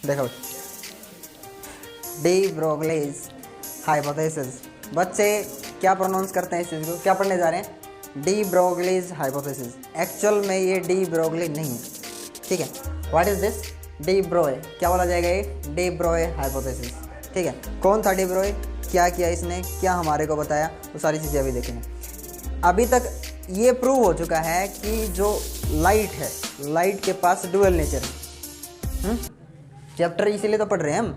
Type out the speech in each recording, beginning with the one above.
देखो, D Broglie's hypothesis. बच्चे क्या प्रोनाउंस करते हैं इस चीज़ को, क्या पढ़ने जा रहे हैं, डी ब्रोगलीज हाइपोथेसिस। एक्चुअल में ये डी ब्रोगली नहीं है, ठीक है। What is this, D Broglie, क्या बोला जाएगा ये, डी ब्रोए हाइपोथेसिस, ठीक है। कौन था डी ब्रोए, क्या किया इसने, क्या हमारे को बताया, वो सारी चीज़ें अभी देखेंगे। अभी तक ये प्रूव हो चुका है कि जो लाइट है, लाइट के पास डुअल नेचर है। चैप्टर इसीलिए तो पढ़ रहे हैं हम।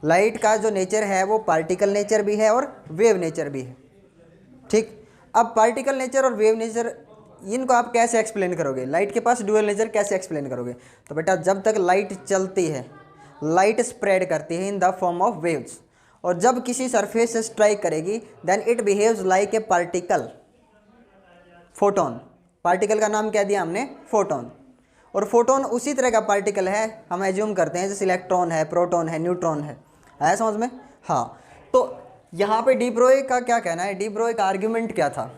लाइट का जो नेचर है वो पार्टिकल नेचर भी है और वेव नेचर भी है, ठीक। अब पार्टिकल नेचर और वेव नेचर, इनको आप कैसे एक्सप्लेन करोगे, लाइट के पास डुअल नेचर कैसे एक्सप्लेन करोगे। तो बेटा जब तक लाइट चलती है, लाइट स्प्रेड करती है in the form of waves, और जब किसी सरफेस से स्ट्राइक करेगी then it behaves like a particle, photon. Particle का नाम क्या दिया हमने, फोटोन। और फोटोन उसी तरह का पार्टिकल है, हम एज्यूम करते हैं, जैसे इलेक्ट्रॉन है, प्रोटॉन है, न्यूट्रॉन है। आया समझ में, हाँ। तो यहाँ पे डी ब्रोए का क्या कहना है, डी ब्रोए का आर्ग्यूमेंट क्या था।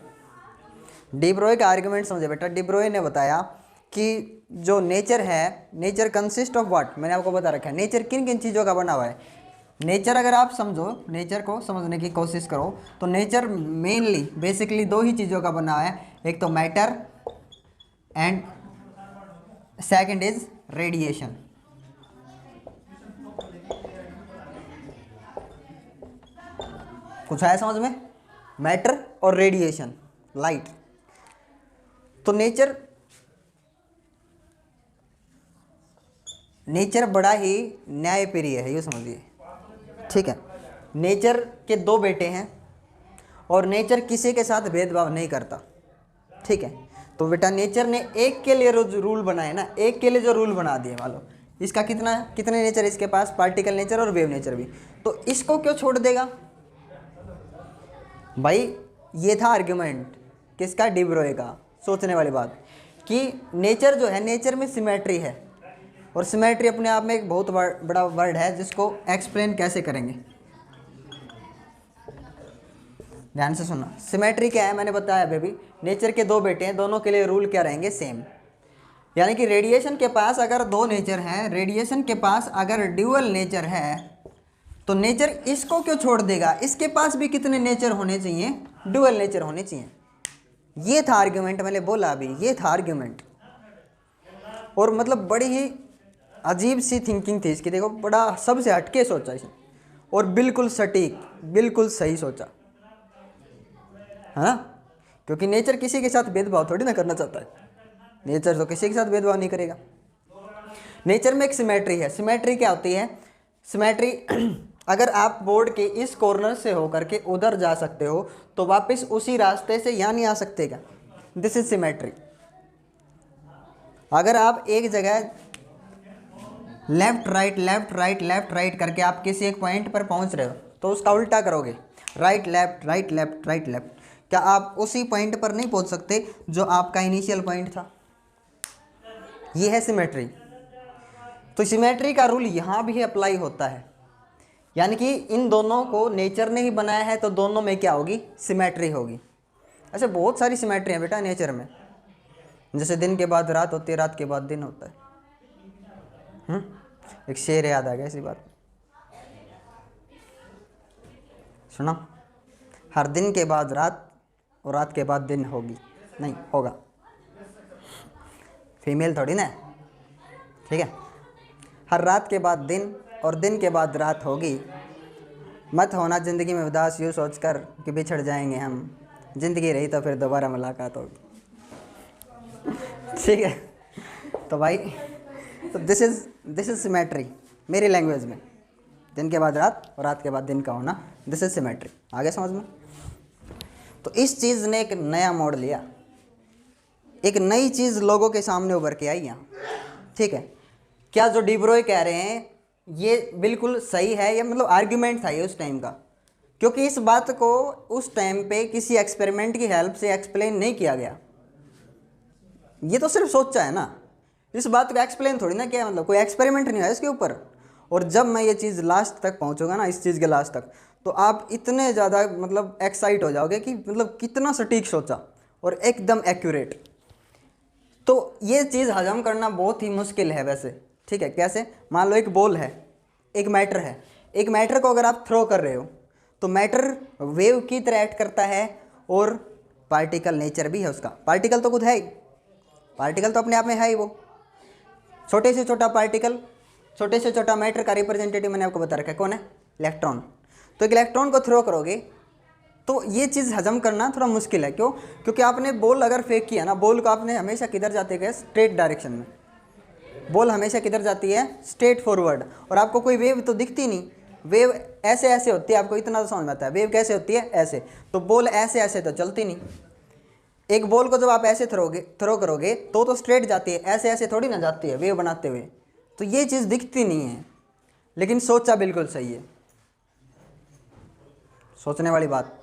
डी ब्रोए का आर्ग्यूमेंट समझे बेटा, डी ब्रोए ने बताया कि जो नेचर है, नेचर कंसिस्ट ऑफ व्हाट, मैंने आपको बता रखा है नेचर किन किन चीज़ों का बना हुआ है। नेचर अगर आप समझो, नेचर को समझने की कोशिश करो, तो नेचर मेनली बेसिकली दो ही चीज़ों का बना हुआ है, एक तो matter and second is radiation. कुछ आया समझ में, मैटर और रेडिएशन, लाइट। तो नेचर बड़ा ही न्यायप्रिय है, ये समझिए, ठीक है। नेचर के दो बेटे हैं और नेचर किसी के साथ भेदभाव नहीं करता, ठीक है। तो बेटा नेचर ने एक के लिए रूल बनाए ना, एक के लिए जो रूल बना दिए, मान लो इसका कितने नेचर इसके पास, पार्टिकल नेचर और वेव नेचर भी, तो इसको क्यों छोड़ देगा भाई। ये था आर्ग्यूमेंट किसका, डी ब्रोए का। सोचने वाली बात कि नेचर जो है, नेचर में सिमेट्री है, और सिमेट्री अपने आप में एक बहुत बड़ा वर्ड है, जिसको एक्सप्लेन कैसे करेंगे, ध्यान से सुनना। सिमेट्री क्या है मैंने बताया बेबी, नेचर के दो बेटे हैं, दोनों के लिए रूल क्या रहेंगे, सेम। यानी कि रेडिएशन के पास अगर दो नेचर हैं, रेडिएशन के पास अगर ड्यूअल नेचर है, तो नेचर इसको क्यों छोड़ देगा, इसके पास भी कितने नेचर होने चाहिए, ड्यूअल नेचर होने चाहिए। ये था आर्ग्यूमेंट, मैंने बोला अभी, ये था आर्ग्यूमेंट। और मतलब बड़ी ही अजीब सी थिंकिंग थी इसकी, देखो बड़ा सबसे हटके सोचा इसने, और बिल्कुल सटीक, बिल्कुल सही सोचा, है ना। क्योंकि नेचर किसी के साथ भेदभाव थोड़ी ना करना चाहता है, नेचर तो किसी के साथ भेदभाव नहीं करेगा। नेचर में एक सिमेट्री है। सिमेट्री क्या होती है, सिमेट्री अगर आप बोर्ड के इस कॉर्नर से होकर के उधर जा सकते हो तो वापस उसी रास्ते से यहाँ नहीं आ सकते क्या, दिस इज सिमेट्री। अगर आप एक जगह left right left right left right करके आप किसी एक पॉइंट पर पहुंच रहे हो, तो उसका उल्टा करोगे, right left right left right left, क्या आप उसी पॉइंट पर नहीं पहुंच सकते जो आपका इनिशियल पॉइंट था। ये है सिमेट्री। तो सिमेट्री का रूल यहाँ भी अप्लाई होता है, यानी कि इन दोनों को नेचर ने ही बनाया है, तो दोनों में क्या होगी, सिमेट्री होगी। ऐसे बहुत सारी सिमेट्री है बेटा नेचर में, जैसे दिन के बाद रात होती है, रात के बाद दिन होता है। एक शेर याद आ गया इसी बात, सुना, हर दिन के बाद रात और रात के बाद दिन होगी, नहीं होगा, फीमेल थोड़ी ना, ठीक है। हर रात के बाद दिन और दिन के बाद रात होगी, मत होना ज़िंदगी में उदास यूँ सोचकर कि बिछड़ जाएंगे हम, ज़िंदगी रही तो फिर दोबारा मुलाकात होगी, ठीक है। तो भाई, तो दिस इज़ सिमेट्री मेरी लैंग्वेज में, दिन के बाद रात और रात के बाद दिन का होना, दिस इज़ सिमेट्री। आगे समझ में। तो इस चीज़ ने एक नया मोड़ लिया, एक नई चीज़ लोगों के सामने उभर के आई यहाँ, ठीक है। क्या जो डी ब्रोए कह रहे हैं ये बिल्कुल सही है, ये मतलब आर्ग्यूमेंट था ये उस टाइम का, क्योंकि इस बात को उस टाइम पे किसी एक्सपेरिमेंट की हेल्प से एक्सप्लेन नहीं किया गया, ये तो सिर्फ सोचा है ना, इस बात को एक्सप्लेन थोड़ी ना किया, मतलब कोई एक्सपेरिमेंट नहीं हुआ इसके ऊपर। और जब मैं ये चीज़ लास्ट तक पहुंचूंगा ना, इस चीज़ के लास्ट तक, तो आप इतने ज़्यादा मतलब एक्साइट हो जाओगे कि मतलब कितना सटीक सोचा और एकदम एक्यूरेट। तो ये चीज़ हजम करना बहुत ही मुश्किल है वैसे, ठीक है, कैसे? मान लो एक बॉल है, एक मैटर है, एक मैटर को अगर आप थ्रो कर रहे हो तो मैटर वेव की तरह एक्ट करता है और पार्टिकल नेचर भी है उसका। पार्टिकल तो खुद है ही, पार्टिकल तो अपने आप में है ही। वो छोटे से छोटा पार्टिकल, छोटे से छोटा मैटर का रिप्रेजेंटेटिव मैंने आपको बता रखा है, कौन है? इलेक्ट्रॉन। तो एक इलेक्ट्रॉन को थ्रो करोगे तो ये चीज़ हजम करना थोड़ा मुश्किल है। क्यों? क्योंकि आपने बॉल अगर फेंक किया ना, बॉल को आपने हमेशा किधर जाते गए? स्ट्रेट डायरेक्शन में। बॉल हमेशा किधर जाती है? Straight forward. और आपको कोई वेव तो दिखती नहीं, वेव ऐसे ऐसे होती है, आपको इतना तो समझ में आता है। वेव कैसे होती है? ऐसे। तो बॉल ऐसे ऐसे तो चलती नहीं। एक बॉल को जब आप ऐसे थ्रो करोगे तो स्ट्रेट जाती है, ऐसे ऐसे थोड़ी ना जाती है वेव बनाते हुए। तो ये चीज़ दिखती नहीं है, लेकिन सोचा बिल्कुल सही है, सोचने वाली बात।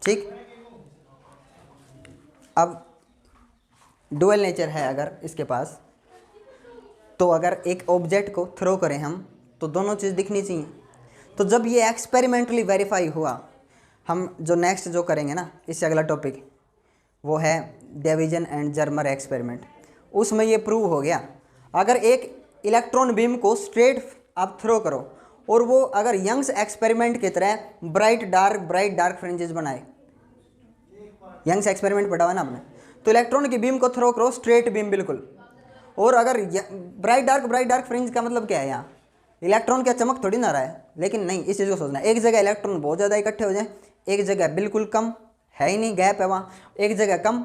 ठीक, अब डुअल नेचर है अगर इसके पास, तो अगर एक ऑब्जेक्ट को थ्रो करें हम तो दोनों चीज़ दिखनी चाहिए। तो जब ये एक्सपेरिमेंटली वेरीफाई हुआ, हम जो नेक्स्ट जो करेंगे ना, इससे अगला टॉपिक वो है डिवीजन एंड जर्मर एक्सपेरिमेंट, उसमें ये प्रूव हो गया। अगर एक इलेक्ट्रॉन बीम को स्ट्रेट आप थ्रो करो और वो अगर यंग्स एक्सपेरिमेंट की तरह ब्राइट डार्क फ्रिंजेस बनाए, यंग्स एक्सपेरिमेंट पढ़ा हुआ ना आपने, तो इलेक्ट्रॉन की बीम को थ्रो करो स्ट्रेट बीम बिल्कुल। और अगर ब्राइट डार्क फ्रिंज का मतलब क्या है? यहाँ इलेक्ट्रॉन क्या चमक थोड़ी ना रहा है, लेकिन नहीं, इस चीज़ को सोचना है। एक जगह इलेक्ट्रॉन बहुत ज़्यादा इकट्ठे हो जाए, एक जगह बिल्कुल कम है ही नहीं, गैप है वहाँ, एक जगह कम,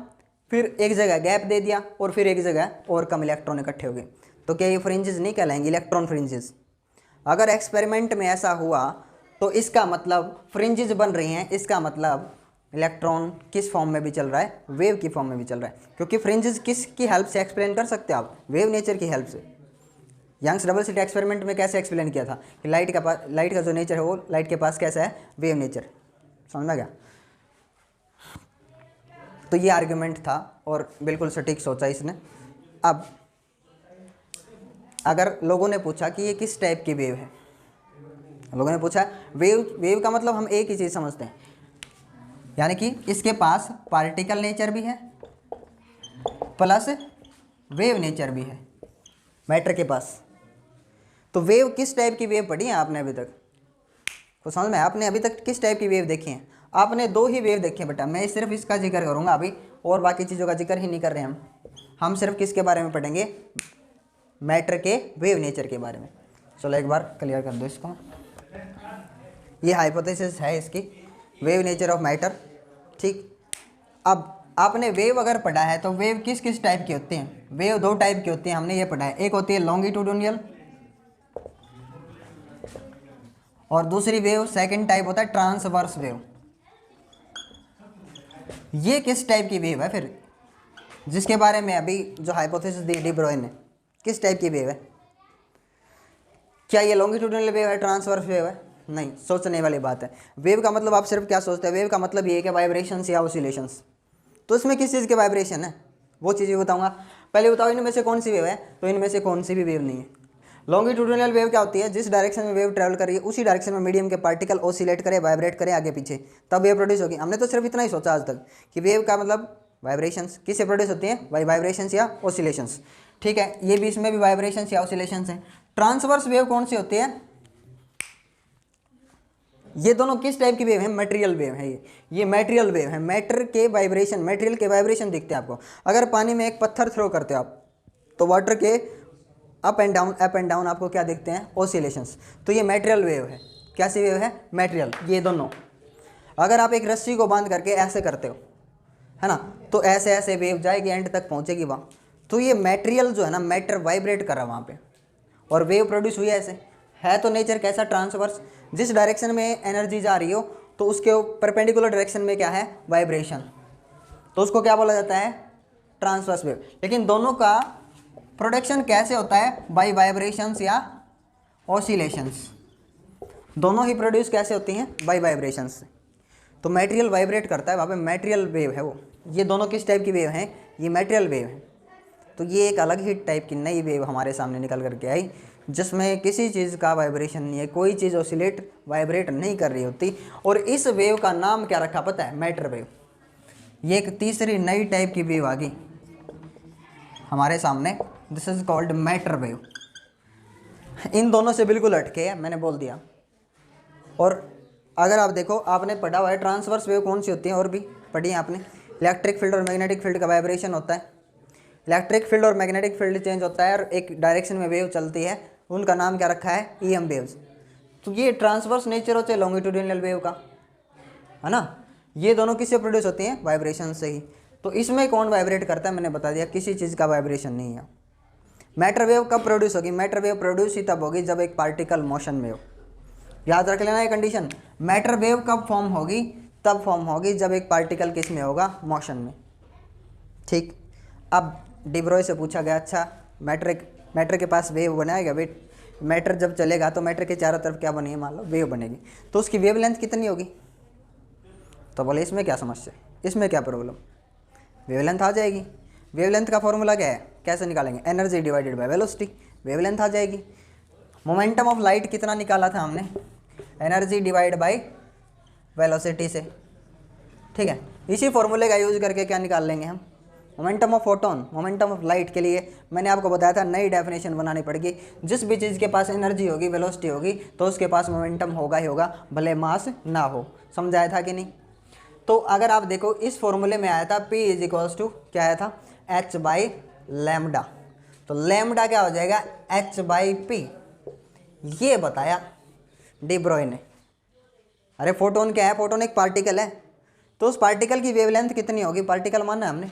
फिर एक जगह गैप दे दिया, और फिर एक जगह और कम इलेक्ट्रॉन इकट्ठे हो गए। तो क्या ये फ्रिंजेस नहीं कहलाएंगे? Electron fringes. अगर एक्सपेरिमेंट में ऐसा हुआ तो इसका मतलब फ्रिंजेस बन रही हैं, इसका मतलब इलेक्ट्रॉन किस फॉर्म में भी चल रहा है? वेव की फॉर्म में भी चल रहा है। क्योंकि फ्रिंजेस किसकी हेल्प से एक्सप्लेन कर सकते हो आप? वेव नेचर की हेल्प से। यंग्स डबल स्लिट एक्सपेरिमेंट में कैसे एक्सप्लेन किया था कि लाइट का जो नेचर है वो लाइट के पास कैसा है? Wave nature. समझ में गया? तो ये आर्ग्यूमेंट था और बिल्कुल सटीक सोचा इसने। अब अगर लोगों ने पूछा कि ये किस टाइप की वेव है, लोगों ने पूछा वेव का मतलब हम एक ही चीज़ समझते हैं, यानी कि इसके पास पार्टिकल नेचर भी है प्लस वेव नेचर भी है मैटर के पास। तो वेव किस टाइप की वेव पढ़ी है आपने अभी तक? तो समझ में आपने अभी तक किस टाइप की वेव देखी है? आपने दो ही वेव देखे बेटा, मैं सिर्फ इसका जिक्र करूंगा अभी, और बाकी चीज़ों का जिक्र ही नहीं कर रहे हम सिर्फ किसके बारे में पढ़ेंगे? मैटर के वेव नेचर के बारे में। चलो एक बार क्लियर कर दो इसको। ये हाइपोथेसिस है इसकी, वेव नेचर ऑफ मैटर। ठीक, अब आपने वेव अगर पढ़ा है तो वेव किस किस टाइप की होती हैं? वेव दो टाइप की होती हैं, हमने ये पढ़ा है। एक होती है लॉन्गिट्यूडिनल और दूसरी वेव सेकंड टाइप होता है ट्रांसवर्स वेव। ये किस टाइप की वेव है फिर, जिसके बारे में अभी जो हाइपोथेसिस दी डी ब्रोइन ने? किस टाइप की वेव है? क्या ये लॉन्गिट्यूडिनल वेव है, ट्रांसवर्स वेव है? नहीं, सोचने वाली बात है। वेव का मतलब आप सिर्फ क्या सोचते हैं? वेव का मतलब ये है कि वाइब्रेशंस या ऑसिलेशंस। तो इसमें किस चीज़ के वाइब्रेशन है वो चीज़ भी बताऊंगा। पहले बताओ इनमें से कौन सी वेव है? तो इनमें से कौन सी भी वेव नहीं है। लॉन्गिट्यूडिनल वेव क्या होती है? जिस डायरेक्शन में वेव ट्रैवल कर रही है उसी डायरेक्शन में मीडियम के पार्टिकल ऑसिलेट करे, वाइब्रेट करे आगे पीछे, तब वेव प्रोड्यूस होगी। हमने तो सिर्फ इतना ही सोचा आज तक कि वेव का मतलब वाइब्रेशंस किससे प्रोड्यूस होती हैं? वाइब्रेशंस या ऑसिलेशंस। ठीक है, ये भी इसमें भी वाइब्रेशंस या ऑसिलेशंस हैं। ट्रांसवर्स वेव कौन सी होती है? ये दोनों किस टाइप की वेव है? मटेरियल वेव है। ये मटेरियल वेव है। मैटर के वाइब्रेशन, मटेरियल के वाइब्रेशन दिखते हैं आपको। अगर पानी में एक पत्थर थ्रो करते हो आप तो वाटर के अप एंड डाउन आपको क्या दिखते हैं? ऑसिलेशंस। तो ये मटेरियल वेव है। कैसी वेव है? मटेरियल। ये दोनों अगर आप एक रस्सी को बांध करके ऐसे करते हो, है ना, तो ऐसे ऐसे वेव जाएगी, एंड तक पहुंचेगी वहाँ। तो ये मटेरियल जो है ना, मैटर वाइब्रेट कर रहा है वहाँ पे और वेव प्रोड्यूस हुई ऐसे। है तो नेचर कैसा? ट्रांसवर्स। जिस डायरेक्शन में एनर्जी जा रही हो तो उसके परपेंडिकुलर डायरेक्शन में क्या है? वाइब्रेशन। तो उसको क्या बोला जाता है? Transverse wave. लेकिन दोनों का प्रोडक्शन कैसे होता है? बाय वाइब्रेशंस या ऑसिलेशंस। दोनों ही प्रोड्यूस कैसे होती हैं? बाय वाइब्रेशंस से। तो मटेरियल वाइब्रेट करता है वहाँ पे, मटेरियल वेव है वो। ये दोनों किस टाइप की वेव हैं? ये मटेरियल वेव है। तो ये एक अलग ही टाइप की नई वेव हमारे सामने निकल करके आई, जिसमें किसी चीज़ का वाइब्रेशन नहीं है, कोई चीज़ ऑसिलेट वाइब्रेट नहीं कर रही होती। और इस वेव का नाम क्या रखा पता है? Matter wave. ये एक तीसरी नई टाइप की वेव आ गई हमारे सामने, this is called matter wave. इन दोनों से बिल्कुल हटके है, मैंने बोल दिया। और अगर आप देखो, आपने पढ़ा हुआ है ट्रांसवर्स वेव कौन सी होती है, और भी पढ़ी है आपने। इलेक्ट्रिक फील्ड और मैग्नेटिक फील्ड का वाइब्रेशन होता है। इलेक्ट्रिक फील्ड और मैग्नेटिक फील्ड चेंज होता है और एक डायरेक्शन में वेव चलती है, उनका नाम क्या रखा है, ईएम वेव्स। तो ये ट्रांसवर्स नेचर होते हैं लॉन्गिट्यूडिनल वेव का, है ना। ये दोनों किससे प्रोड्यूस होती हैं, वाइब्रेशन से ही। तो इसमें कौन वाइब्रेट करता है, मैंने बता दिया, किसी चीज़ का वाइब्रेशन नहीं है। मैटर वेव कब प्रोड्यूस होगी, मैटर वेव प्रोड्यूस ही तब होगी जब एक पार्टिकल मोशन में हो। याद रख लेना ये कंडीशन, मैटर वेव कब फॉर्म होगी, तब फॉर्म होगी जब एक पार्टिकल किस में होगा, मोशन में। ठीक। अब डिब्रॉय से पूछा गया, अच्छा मैटर के पास वेव बनाएगा, वेट मैटर जब चलेगा तो मैटर के चारों तरफ क्या बनेगी, मान लो वेव बनेगी, तो उसकी वेव लेंथ कितनी होगी। तो बोले इसमें क्या समस्या, इसमें क्या प्रॉब्लम, वेवलेंथ आ जाएगी। वेवलेंथ का फॉर्मूला क्या है, कैसे निकालेंगे, energy divided by velocity, wavelength आ जाएगी। मोमेंटम ऑफ लाइट कितना निकाला था हमने, एनर्जी डिवाइड बाय वेलोसिटी से, ठीक है। इसी फॉर्मूले का यूज करके क्या निकाल लेंगे हम, momentum of photon. Momentum of light के लिए मैंने आपको बताया था नई डेफिनेशन बनानी पड़ेगी। जिस भी चीज़ के पास एनर्जी होगी, वेलोसिटी होगी, तो उसके पास मोमेंटम होगा ही होगा, भले मास ना हो। समझाया था कि नहीं। तो अगर आप देखो इस फॉर्मूले में आया था P इज इक्वल्स टू क्या आया था, H बाई लैम्डा। तो लैम्डा क्या हो जाएगा, H बाई P। ये बताया डी ब्रॉय ने। अरे फोटोन क्या है, फोटोन एक पार्टिकल है, तो उस पार्टिकल की वेवलेंथ कितनी होगी, पार्टिकल माना है हमने,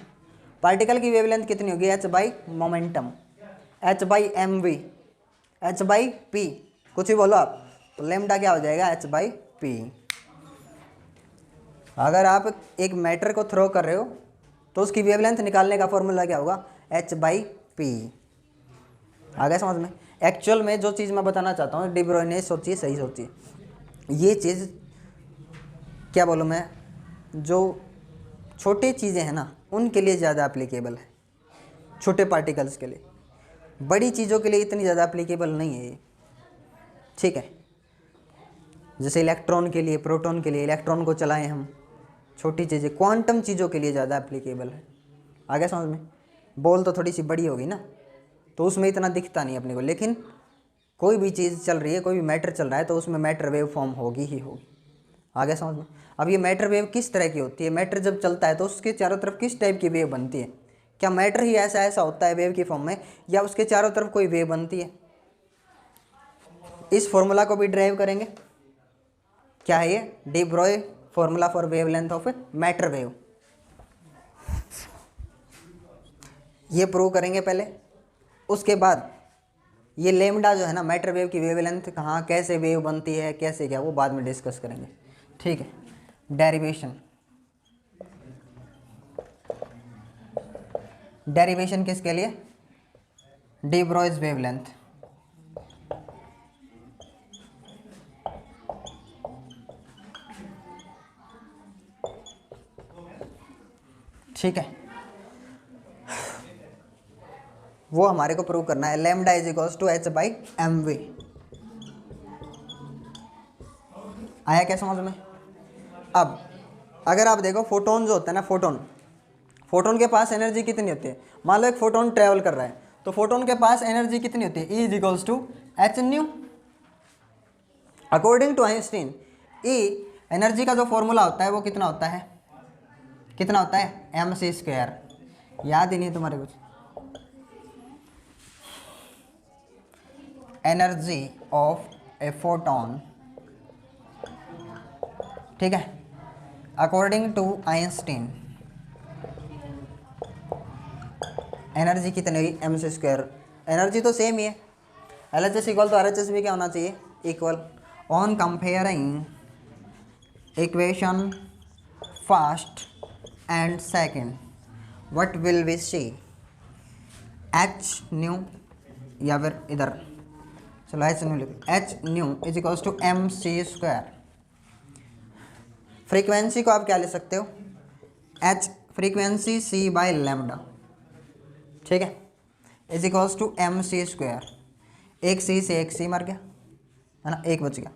पार्टिकल की वेवलेंथ कितनी होगी, H by momentum, H by M v, H by P, कुछ भी बोलो आप। तो लैम्डा क्या हो जाएगा, H बाई P। अगर आप एक मैटर को थ्रो कर रहे हो तो उसकी वेवलेंथ निकालने का फॉर्मूला क्या होगा, H बाई पी। आ गया समझ में। एक्चुअल में जो चीज़ मैं बताना चाहता हूँ, डी ब्रॉय ने सोची, सही सोची। ये चीज़ क्या बोलूँ मैं, जो छोटी चीज़ें हैं ना उनके लिए ज़्यादा एप्लीकेबल है, छोटे पार्टिकल्स के लिए। बड़ी चीज़ों के लिए इतनी ज़्यादा एप्लीकेबल नहीं है ये, ठीक है। जैसे इलेक्ट्रॉन के लिए, प्रोटॉन के लिए, इलेक्ट्रॉन को चलाएं हम, छोटी चीज़ें, क्वांटम चीज़ों के लिए ज़्यादा एप्लीकेबल है। आगे समझ में। बॉल तो थोड़ी सी बड़ी होगी ना, तो उसमें इतना दिखता नहीं अपने को, लेकिन कोई भी चीज़ चल रही है, कोई भी मैटर चल रहा है, तो उसमें मैटर वेव फॉर्म होगी ही होगी। आगे समझ में। अब ये मैटर वेव किस तरह की होती है, मैटर जब चलता है तो उसके चारों तरफ किस टाइप की वेव बनती है, क्या मैटर ही ऐसा ऐसा होता है वेव की फॉर्म में, या उसके चारों तरफ कोई वेव बनती है। इस फॉर्मूला को भी ड्राइव करेंगे, क्या है ये, D Broglie formula for wavelength of matter wave. ये प्रूव करेंगे पहले, उसके बाद ये लेमडा जो है ना, मैटर वेव की वेवलेंथ कहाँ, कैसे वेव बनती है, कैसे क्या, वो बाद में डिस्कस करेंगे, ठीक है। डेरिवेशन किसके लिए, डी ब्रॉयज वेवलेंथ। ठीक है, वो हमारे को प्रूव करना है। Lambda is equals to H by M v. आया क्या समझ में। अब अगर आप देखो फोटोन जो होता है ना, फोटोन के पास एनर्जी कितनी होती है, मान लो एक फोटोन ट्रेवल कर रहा है, तो फोटोन के पास एनर्जी कितनी होती है, E is equals to h nu. According to Einstein E energy का जो फॉर्मूला होता है वो कितना होता है, कितना होता है, mc²। याद ही नहीं तुम्हारे कुछ, एनर्जी ऑफ ए फोटोन, ठीक है, अकॉर्डिंग टू आइंस्टीन एनर्जी कितनी हुई, mc²। एनर्जी तो सेम ही है, LHS इक्वल तो RHS भी क्या होना चाहिए, equal. On comparing equation first and second, what will we see, h nu, या फिर इधर चलो एच न्यू लिखो, h nu is equals to mc²। Frequency को आप क्या ले सकते हो, h frequency c by lambda, ठीक है, इज इक्वल्स टू mc²। एक c से एक c मर गया, है ना, एक बच गया,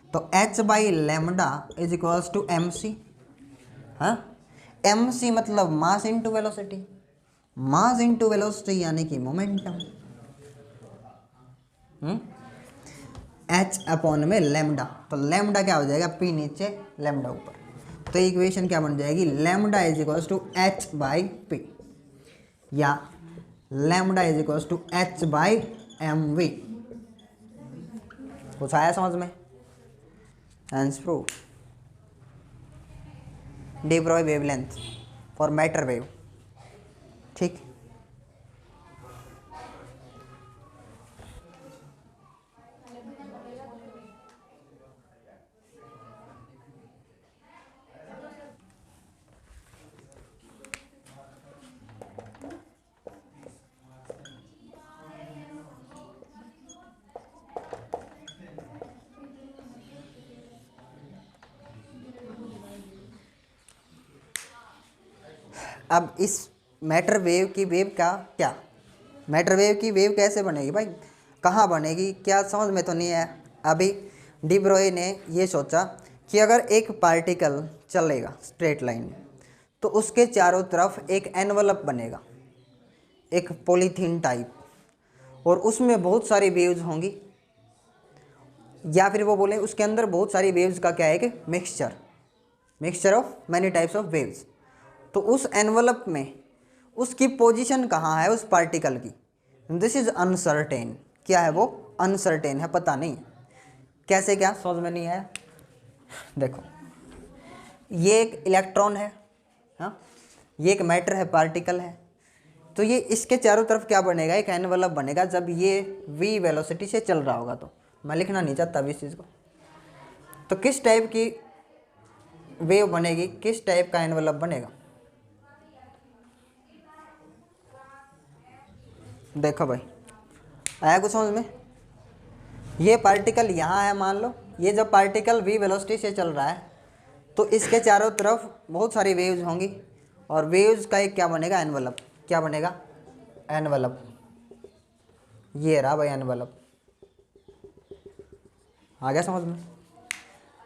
तो h by lambda is equals to mc। हाँ, mc मतलब mass into velocity, mass into velocity यानी कि मोमेंटम। एच अपॉन में लैम्डा, तो लैम्डा क्या हो जाएगा, पी नीचे लैम्डा ऊपर, तो इक्वेशन क्या बन जाएगी, lambda is equals to H by P, या lambda is equals to H by M V. कुछ आया समझ में? Answer prove. De Broglie wavelength for matter wave. ठीक, अब इस मैटर वेव की वेव का क्या, मैटर वेव की वेव कैसे बनेगी भाई, कहाँ बनेगी, क्या समझ में तो नहीं है। अभी डी ब्रोई ने ये सोचा कि अगर एक पार्टिकल चलेगा स्ट्रेट लाइन में तो उसके चारों तरफ एक एनवलप बनेगा, एक पॉलीथीन टाइप, और उसमें बहुत सारी वेव्स होंगी, या फिर वो बोले उसके अंदर बहुत सारी वेव्स का क्या है कि mixture of many types of waves. तो उस एनवलप में उसकी पोजीशन कहाँ है उस पार्टिकल की, दिस इज अनसर्टेन। क्या है वो, अनसर्टेन है, पता नहीं कैसे, क्या समझ में नहीं आया। देखो ये एक इलेक्ट्रॉन है, हाँ, ये एक मैटर है, पार्टिकल है, तो ये इसके चारों तरफ क्या बनेगा, एक एनवलप बनेगा जब ये v वेलोसिटी से चल रहा होगा। तो मैं लिखना नहीं चाहता अभी इस चीज़ को। तो किस टाइप की वेव बनेगी, किस टाइप का एनवलप बनेगा, देखो भाई आया कुछ समझ में। ये पार्टिकल यहाँ है, मान लो ये जब पार्टिकल v वेलोसिटी से चल रहा है तो इसके चारों तरफ बहुत सारी वेव्स होंगी, और वेव्स का एक क्या बनेगा, एनवलप। क्या बनेगा, एनवलप। ये रहा भाई एनवलप, आ गया समझ में।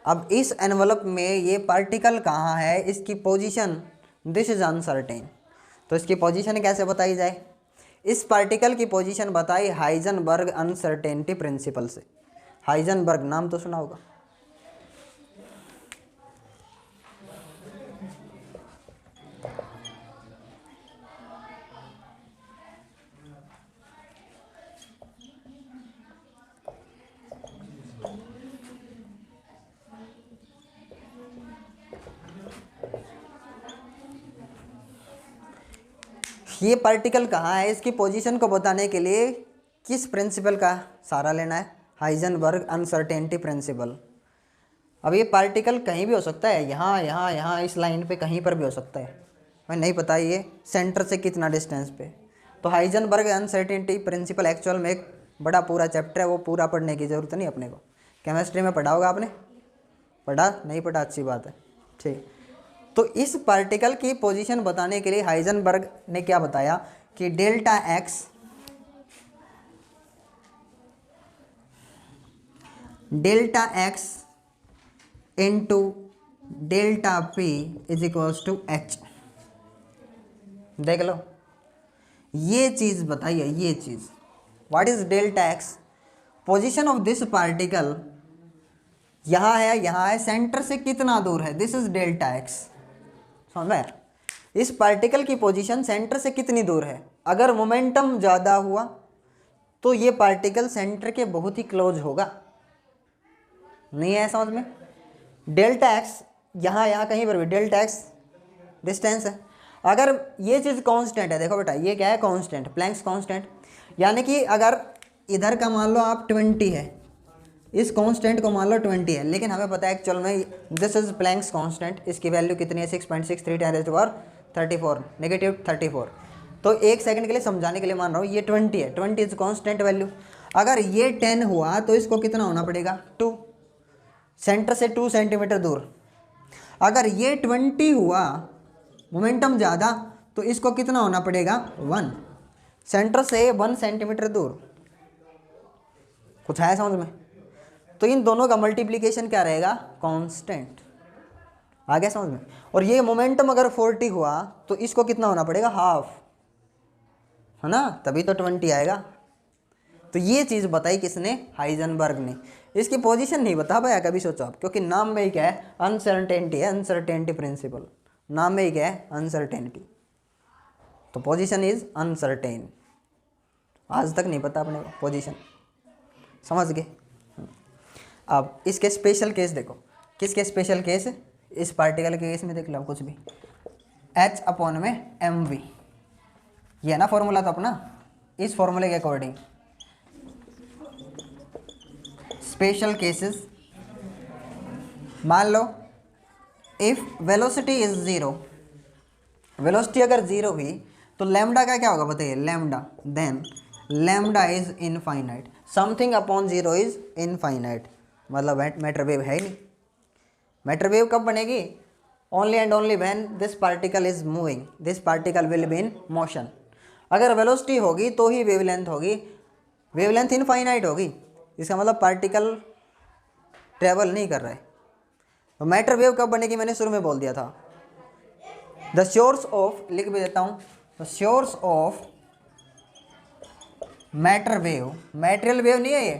अब इस एनवलप में ये पार्टिकल कहाँ है, इसकी पोजीशन, दिस इज अनसर्टेन। तो इसकी पोजीशन कैसे बताई जाए, इस पार्टिकल की पोजीशन बताई हाइजेनबर्ग अनसर्टेनिटी प्रिंसिपल से। हाइजेनबर्ग नाम तो सुना होगा। ये पार्टिकल कहाँ है, इसकी पोजीशन को बताने के लिए किस प्रिंसिपल का सहारा लेना है, हाइजेनबर्ग अनसर्टेनिटी प्रिंसिपल। अब ये पार्टिकल कहीं भी हो सकता है, यहाँ यहाँ यहाँ इस लाइन पे कहीं पर भी हो सकता है, मैं नहीं पता ये सेंटर से कितना डिस्टेंस पे। तो हाइजेनबर्ग अनसर्टेनिटी प्रिंसिपल एक्चुअल में एक बड़ा पूरा चैप्टर है, वो पूरा पढ़ने की ज़रूरत नहीं अपने को। केमिस्ट्री में पढ़ा होगा आपने, पढ़ा नहीं पढ़ा, अच्छी बात है, ठीक। तो इस पार्टिकल की पोजीशन बताने के लिए हाइजेनबर्ग ने क्या बताया कि delta X into delta P is equals to H. देख लो ये चीज़ बताइए, ये चीज़ what is delta X, position of this particle यहाँ है, सेंटर से कितना दूर है, दिस इज डेल्टा एक्स। समझ में, इस पार्टिकल की पोजीशन सेंटर से कितनी दूर है। अगर मोमेंटम ज़्यादा हुआ तो ये पार्टिकल सेंटर के बहुत ही क्लोज होगा, नहीं है समझ में। डेल्टा एक्स यहाँ कहीं पर भी डेल्टा एक्स डिस्टेंस है। अगर ये चीज़ कांस्टेंट है, देखो बेटा ये क्या है, कांस्टेंट, प्लैंक्स कांस्टेंट, यानी कि अगर इधर का मान लो आप 20 है, इस कांस्टेंट को मान लो 20 है, लेकिन हमें पता है एक्चुअल में दिस इज प्लैंक्स कांस्टेंट, इसकी वैल्यू कितनी है 6.63 × 10⁻34 -34। तो एक सेकंड के लिए समझाने के लिए मान रहा हूँ ये 20 है, 20 इज कांस्टेंट वैल्यू। अगर ये 10 हुआ तो इसको कितना होना पड़ेगा, 2, सेंटर से 2 सेंटीमीटर दूर। अगर ये 20 हुआ मोमेंटम ज़्यादा तो इसको कितना होना पड़ेगा, 1, सेंटर से 1 सेंटीमीटर दूर। कुछ है समझ में। तो इन दोनों का मल्टीप्लिकेशन क्या रहेगा, कांस्टेंट। आ गया समझ में। और ये मोमेंटम अगर 40 हुआ तो इसको कितना होना पड़ेगा, हाफ, है ना, तभी तो 20 आएगा। तो ये चीज़ बताई किसने? हाइजेनबर्ग ने। इसकी पोजीशन नहीं बता पाया, कभी सोचो आप, क्योंकि नाम में ही क्या है? अनसर्टेनिटी है, अनसर्टेनिटी प्रिंसिपल। नाम में ही क्या है? अनसर्टेनिटी। तो पोजीशन इज अनसर्टेन। आज तक नहीं पता अपने को पोजीशन, समझ गए? अब इसके स्पेशल केस देखो। किसके स्पेशल केस? इस पार्टिकल के केस में देख लो कुछ भी, H अपॉन में mv, ये है ना फॉर्मूला तो अपना। इस फॉर्मूले के अकॉर्डिंग स्पेशल केसेस, मान लो if velocity is zero, velocity अगर जीरो हुई तो लैम्डा का क्या होगा बताइए? Lambda, then lambda is infinite. Something upon zero is infinite, मतलब मैटर वेव है ही नहीं। मैटर वेव कब बनेगी? Only and only when this particle is moving, this particle will be in motion. अगर वेलोसिटी होगी तो ही वेवलेंथ होगी, वेवलेंथ इनफाइनाइट होगी, इसका मतलब पार्टिकल ट्रेवल नहीं कर रहा है। तो मैटर वेव कब बनेगी? मैंने शुरू में बोल दिया था, द सोर्स ऑफ, लिख भी देता हूँ, the source of matter wave, material wave नहीं है ये,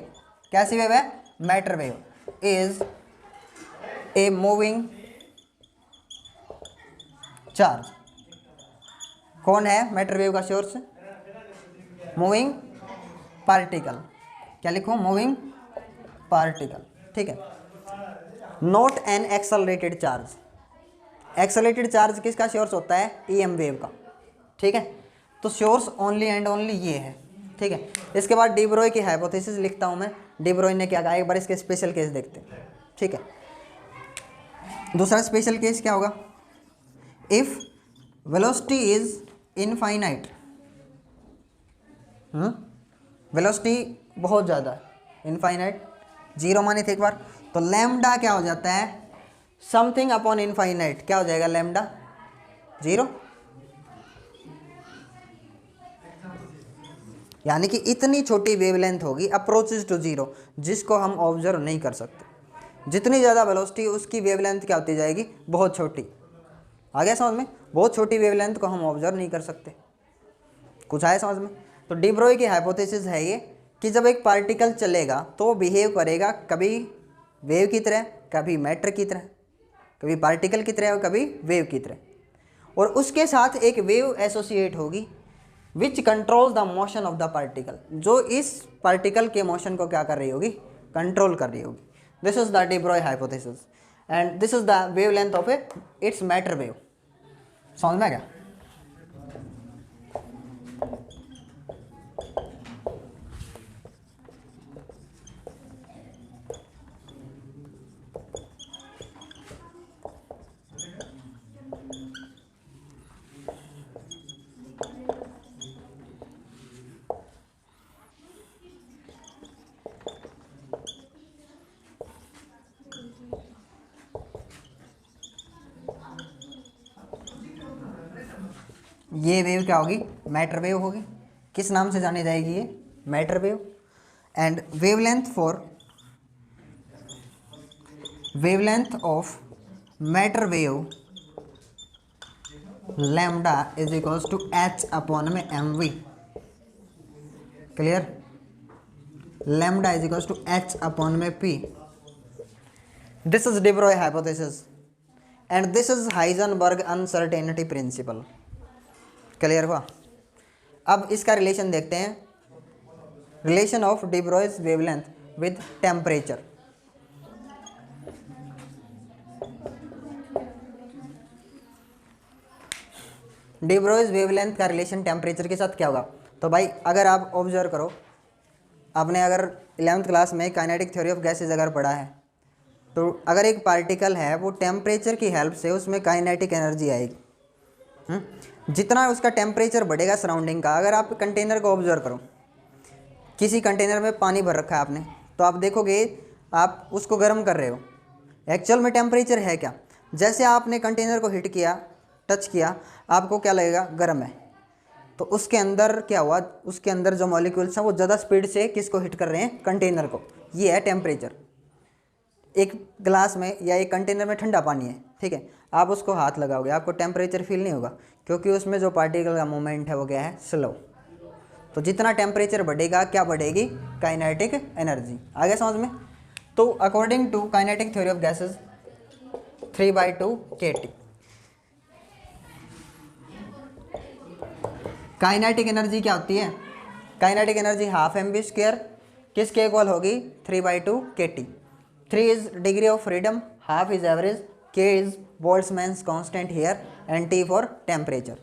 कैसी वेव है? Matter wave is a moving charge. कौन है मैटर वेव का सोर्स? Moving particle. क्या लिखूं? मूविंग पार्टिकल, ठीक है। Not an accelerated charge. Accelerated charge किसका सोर्स होता है? ईएम वेव का, ठीक है। तो सोर्स ओनली एंड ओनली ये है, ठीक है। इसके बाद डी ब्रोई की हाइपोथेसिस लिखता हूं मैं। डी ब्रोई ने क्या कहा, एक बार इसके स्पेशल केस देखते हैं, ठीक है। दूसरा स्पेशल केस क्या होगा? If velocity is infinite, velocity बहुत ज़्यादा, इनफाइनाइट, जीरो माने थे एक बार, तो लैम्डा क्या हो जाता है? समथिंग अपॉन इनफाइनाइट, क्या हो जाएगा? Lambda zero. यानी कि इतनी छोटी वेवलेंथ होगी अप्रोचेज टू जीरो, जिसको हम ऑब्जर्व नहीं कर सकते। जितनी ज़्यादा वेलोसिटी, उसकी वेवलेंथ क्या होती जाएगी? बहुत छोटी। आ गया समझ में? बहुत छोटी वेवलेंथ को हम ऑब्जर्व नहीं कर सकते। कुछ आया समझ में? तो डी ब्रोई की हाइपोथेसिस है ये कि जब एक पार्टिकल चलेगा तो बिहेव करेगा कभी वेव की तरह, कभी मैटर की तरह, कभी पार्टिकल की तरह और कभी वेव की तरह, और उसके साथ एक वेव एसोसिएट होगी विच controls the motion of the particle, जो इस पार्टिकल के मोशन को क्या कर रही होगी? कंट्रोल कर रही होगी। This is the de Broglie hypothesis and this is the wavelength of its matter wave. समझ में आ गया? ये वेव क्या होगी? मैटर वेव होगी। किस नाम से जानी जाएगी ये? Matter wave. And wavelength of matter wave lambda is equals to H upon में M V. Clear? Lambda is equals to H upon में P. This is de Broglie hypothesis and this is Heisenberg uncertainty principle. Clear हुआ? अब इसका relation देखते हैं, relation of de Broglie's wavelength with temperature. De Broglie's wavelength का relation temperature के साथ क्या होगा? तो भाई अगर आप ऑब्जर्व करो, आपने अगर 11th क्लास में काइनेटिक थ्योरी ऑफ गैसेज अगर पढ़ा है, तो अगर एक पार्टिकल है वो टेम्परेचर की हेल्प से उसमें काइनेटिक एनर्जी आएगी। जितना उसका टेम्परेचर बढ़ेगा सराउंडिंग का, अगर आप कंटेनर को ऑब्जर्व करो, किसी कंटेनर में पानी भर रखा है आपने, तो आप देखोगे आप उसको गर्म कर रहे हो, एक्चुअल में टेम्परेचर है क्या? जैसे आपने कंटेनर को हिट किया, टच किया, आपको क्या लगेगा? गर्म है। तो उसके अंदर क्या हुआ? उसके अंदर जो मॉलिक्यूल्स हैं वो ज़्यादा स्पीड से किसको हिट कर रहे हैं? कंटेनर को। ये है टेम्परेचर। एक ग्लास में या एक कंटेनर में ठंडा पानी है, ठीक है, आप उसको हाथ लगाओगे, आपको टेम्परेचर फील नहीं होगा, क्योंकि उसमें जो पार्टिकल का मूवमेंट है वो क्या है? स्लो। तो जितना टेम्परेचर बढ़ेगा क्या बढ़ेगी, काइनेटिक एनर्जी। आगे समझ में। तो according to kinetic theory of gases 3/2 kT। Kinetic energy क्या होती है, kinetic energy half M we square किसके इक्वल होगी, 3/2 kT। 3 is degree of freedom, half is average, k is Boltzmann's constant here and T for temperature.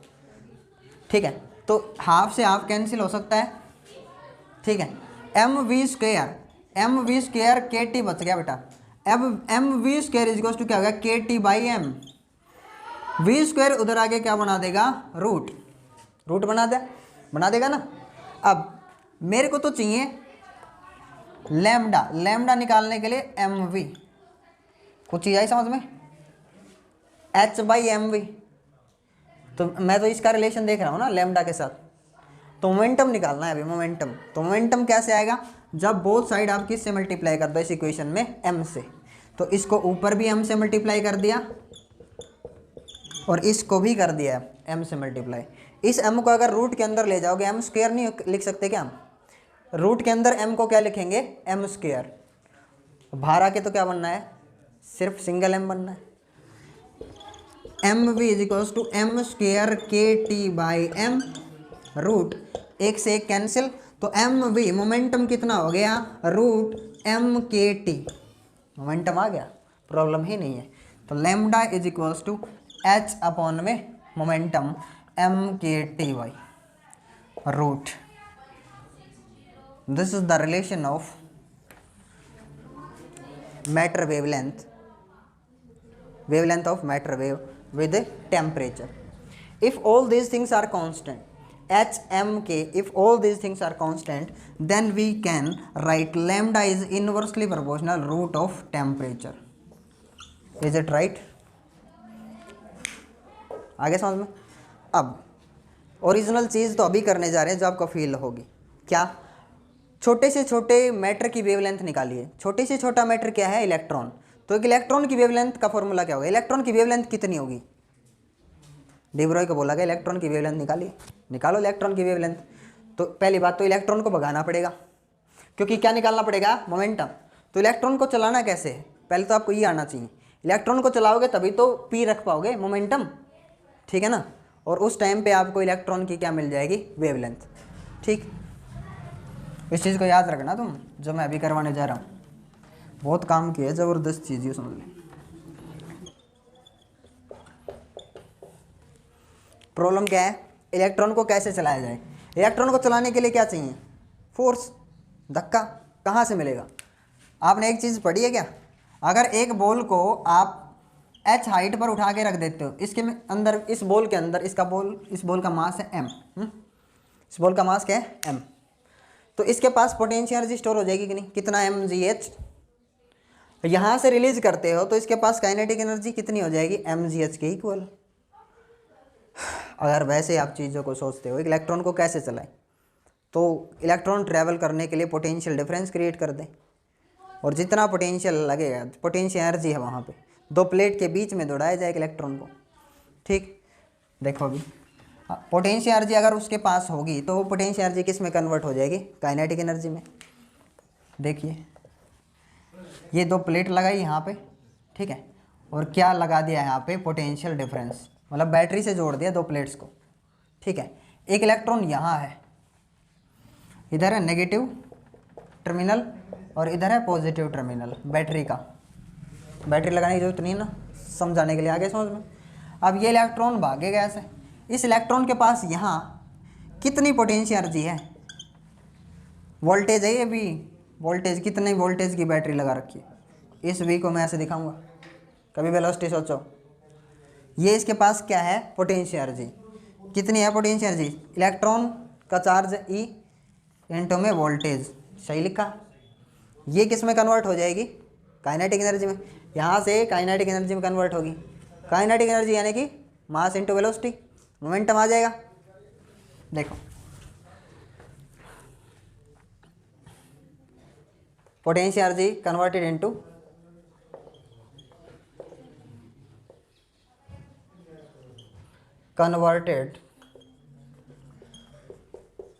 ठीक है, तो half से half cancel हो सकता है। ठीक है, m we square K T बच गया बेटा। अब m we square is to क्या होगा, K T by M. We square उधर आके क्या बना देगा, रूट बना देगा ना। अब मेरे को तो चाहिए लैम्डा निकालने के लिए एम वी, कुछ चीज आई समझ में, एच बाई एम वी। तो मैं तो इसका रिलेशन देख रहा हूँ ना लैम्डा के साथ। तो मोमेंटम निकालना है अभी, मोमेंटम। तो मोमेंटम कैसे आएगा, जब बोथ साइड आप किससे मल्टीप्लाई कर दो इस इक्वेशन में, m से। तो इसको ऊपर भी m से मल्टीप्लाई कर दिया और इसको भी कर दिया m से मल्टीप्लाई। इस m को अगर रूट के अंदर ले जाओगे, m स्क्वायर नहीं लिख सकते क्या हम, रूट के अंदर m को क्या लिखेंगे, m स्क्वायर। बाहर आके तो क्या बनना है, सिर्फ सिंगल m बनना है। M v is equals to m square K T by m, root एक से एक कैंसिल, तो एम वी मोमेंटम कितना हो गया, root m K T. Momentum आ गया, प्रॉब्लम ही नहीं है। तो lambda is equals to H upon में momentum m K T by root. This is the relation of matter wavelength of matter wave with temperature. If all these things are constant, h, m, k, if all these things are constant, then we can write lambda is inversely proportional root of temperature. Is it right? आगे समझ में। अब original चीज़ तो अभी करने जा रहे हैं जो आपको फील होगी। क्या, छोटे से छोटे मैटर की वेवलेंथ निकालिए। छोटे से छोटा मैटर क्या है, इलेक्ट्रॉन। तो एक इलेक्ट्रॉन की वेवलेंथ का फॉर्मूला क्या होगा, इलेक्ट्रॉन की वेवलेंथ कितनी होगी, डी ब्रॉय को बोला गया इलेक्ट्रॉन की वेवलेंथ निकालिए, निकालो इलेक्ट्रॉन की वेवलेंथ। तो पहली बात तो इलेक्ट्रॉन को भगाना पड़ेगा, क्योंकि क्या निकालना पड़ेगा, मोमेंटम। तो इलेक्ट्रॉन को चलाना कैसे है, पहले तो आपको ये आना चाहिए, इलेक्ट्रॉन को चलाओगे तभी तो पी रख पाओगे, मोमेंटम। ठीक है ना, और उस टाइम पे आपको इलेक्ट्रॉन की क्या मिल जाएगी, वेवलेंथ। ठीक, इस चीज़ को याद रखना तुम, जो मैं अभी करवाने जा रहा हूँ। बहुत काम की है, ज़बरदस्त चीज़ ये समझ लें। प्रॉब्लम क्या है, इलेक्ट्रॉन को कैसे चलाया जाए। इलेक्ट्रॉन को चलाने के लिए क्या चाहिए, फोर्स, धक्का। कहाँ से मिलेगा, आपने एक चीज़ पढ़ी है क्या, अगर एक बॉल को आप h हाइट पर उठा के रख देते हो, इसके अंदर, इस बॉल के अंदर, इस बॉल का मास है m, इस बॉल का मास क्या है, m। तो इसके पास पोटेंशियल एनर्जी स्टोर हो जाएगी कि नहीं, कितना, mgh। यहाँ से रिलीज करते हो तो इसके पास काइनेटिक एनर्जी कितनी हो जाएगी, mgh के इक्वल। अगर वैसे आप चीज़ों को सोचते हो, एक इलेक्ट्रॉन को कैसे चलाएं, तो इलेक्ट्रॉन ट्रैवल करने के लिए पोटेंशियल डिफरेंस क्रिएट कर दें, और जितना पोटेंशियल लगेगा, पोटेंशियल एनर्जी है वहाँ पे, दो प्लेट के बीच में दौड़ाया जाएगा इलेक्ट्रॉन को। ठीक, देखो अभी पोटेंशियल एनर्जी अगर उसके पास होगी तो वो पोटेंशियल एनर्जी किस में कन्वर्ट हो जाएगी, काइनेटिक एनर्जी में। देखिए ये दो प्लेट लगाई यहाँ पे, ठीक है, और क्या लगा दिया यहाँ पे, पोटेंशियल डिफरेंस, मतलब बैटरी से जोड़ दिया दो प्लेट्स को। ठीक है, एक इलेक्ट्रॉन यहाँ है, इधर है नेगेटिव टर्मिनल और इधर है पॉजिटिव टर्मिनल बैटरी का। बैटरी लगाने की जरूरत नहीं है ना, समझाने के लिए आगे समझ में। अब ये इलेक्ट्रॉन भागेगा ऐसे, इस इलेक्ट्रॉन के पास यहाँ कितनी पोटेंशियल एनर्जी है, वोल्टेज है ये भी, वोल्टेज कितने वोल्टेज की बैटरी लगा रखी है, इस वी को मैं ऐसे दिखाऊंगा, कभी वेलोसिटी सोचो। ये इसके पास क्या है, पोटेंशियल एनर्जी कितनी है, पोटेंशियल एनर्जी, इलेक्ट्रॉन का चार्ज ई इंटू में वोल्टेज, सही लिखा। ये किस में कन्वर्ट हो जाएगी, काइनेटिक एनर्जी में। यहाँ से काइनेटिक एनर्जी में कन्वर्ट होगी, काइनेटिक एनर्जी यानी कि मास इंटू वेलोसिटी, मोमेंटम आ जाएगा। देखो potential energy converted into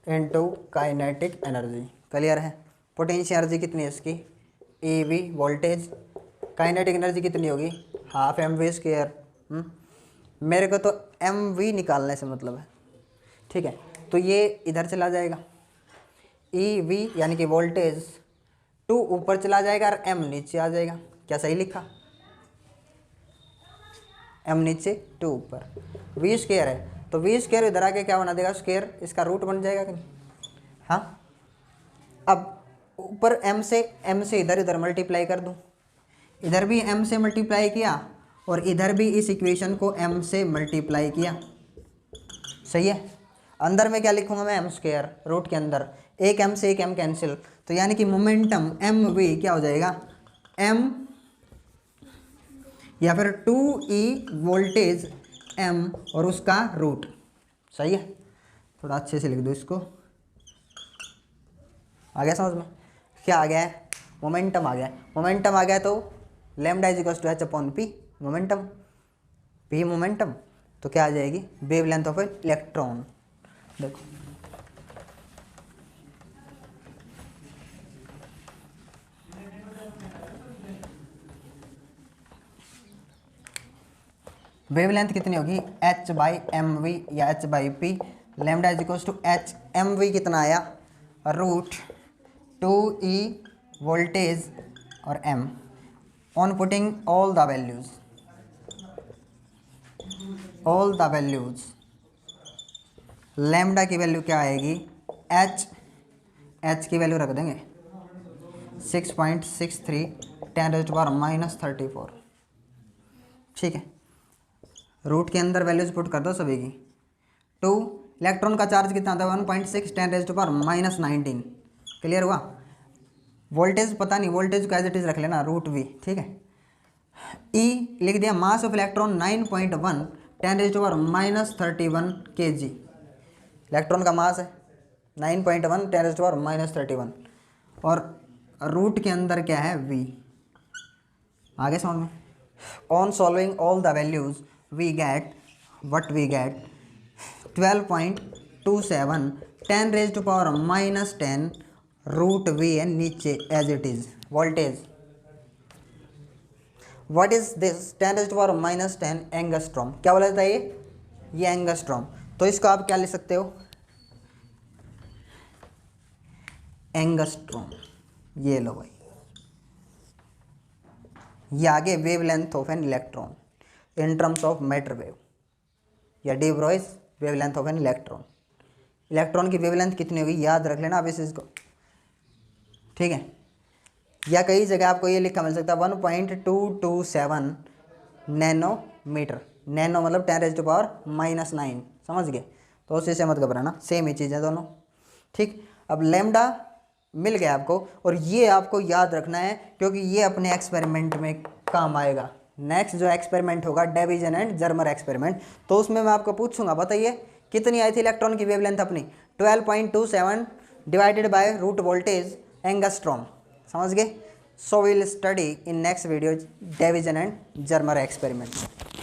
into kinetic energy. Clear है। पोटेंशियल एनर्जी कितनी है इसकी, E V voltage. Kinetic energy कितनी होगी, हाफ एम वी स्क्वायर। मेरे को तो एम वी निकालने से मतलब है, ठीक है। तो ये इधर चला जाएगा, ई वी यानी कि वोल्टेज 2 ऊपर चला जाएगा और एम नीचे आ जाएगा। क्या सही लिखा, एम नीचे 2 ऊपर। वी स्क्वायर है तो वी स्क्वायर इधर आके क्या बना देगा, स्क्वायर, इसका रूट बन जाएगा कि नहीं। हाँ, अब ऊपर एम से इधर इधर मल्टीप्लाई कर दूँ, इधर भी एम से मल्टीप्लाई किया और इधर भी इस इक्वेशन को एम से मल्टीप्लाई किया। सही है। अंदर में क्या लिखूंगा मैं, एम स्क्वायर, रूट के अंदर एक एम से एक एम कैंसिल, तो यानी कि मोमेंटम एम वी क्या हो जाएगा, एम या फिर 2e वोल्टेज m और उसका रूट। सही है। थोड़ा अच्छे से लिख दो इसको, आ गया समझ में। क्या आ गया है, मोमेंटम आ गया है। मोमेंटम आ गया तो lambda is equal to H upon p, momentum, p momentum, तो क्या आ जाएगी, वेवलेंथ ऑफ इलेक्ट्रॉन। देखो वेवलेंथ कितनी होगी, h बाई एम वी या h by p. Lambda is equal to h, m v कितना आया, रूट 2e वोल्टेज और m on putting all the values, lambda की वैल्यू क्या आएगी, h की वैल्यू रख देंगे 6.63 10⁻⁻34। ठीक है। रूट के अंदर वैल्यूज पुट कर दो सभी की। 2 इलेक्ट्रॉन का चार्ज कितना था, 1.6 10⁻⁻19। क्लियर हुआ। वोल्टेज पता नहीं, वोल्टेज को एज इट इज रख लेना, रूट वी। ठीक है। ई लिख दिया, mass of electron 9.1 10⁻31 kg। Electron का मास है 9.1 10⁻31 और रूट के अंदर क्या है, वी। आगे समझ में। On solving all the values we get 12.27 10⁻10 root v है नीचे as it is. Voltage what is this, 10⁻10 angstrom. क्या बोला जाता है ये एंगस्ट्रॉम। तो इसको आप क्या लिख सकते हो, एंगस्ट्रॉम। ये लो भाई, ये आगे wavelength of an electron in terms of matter wave, या de Broglie's wavelength of an electron. Electron की वेवलेंथ कितनी होगी याद रख लेना आप इस चीज़ को। ठीक है। या कई जगह आपको ये लिखा मिल सकता है 1.227 नैनोमीटर। नैनो मतलब 10⁻⁻9। समझ गए। तो उसी से मत घबराना, सेम ही चीज़ है दोनों। ठीक। अब लैम्डा मिल गया आपको और ये आपको याद रखना है क्योंकि ये अपने एक्सपेरिमेंट में काम आएगा। नेक्स्ट जो एक्सपेरिमेंट होगा डेविजन एंड जर्मर एक्सपेरिमेंट, तो उसमें मैं आपको पूछूंगा बताइए कितनी आई थी इलेक्ट्रॉन की वेवलेंथ अपनी, 12.27 divided by root voltage angstrom. समझ गए। So will study in next video Davisson and Germer experiment.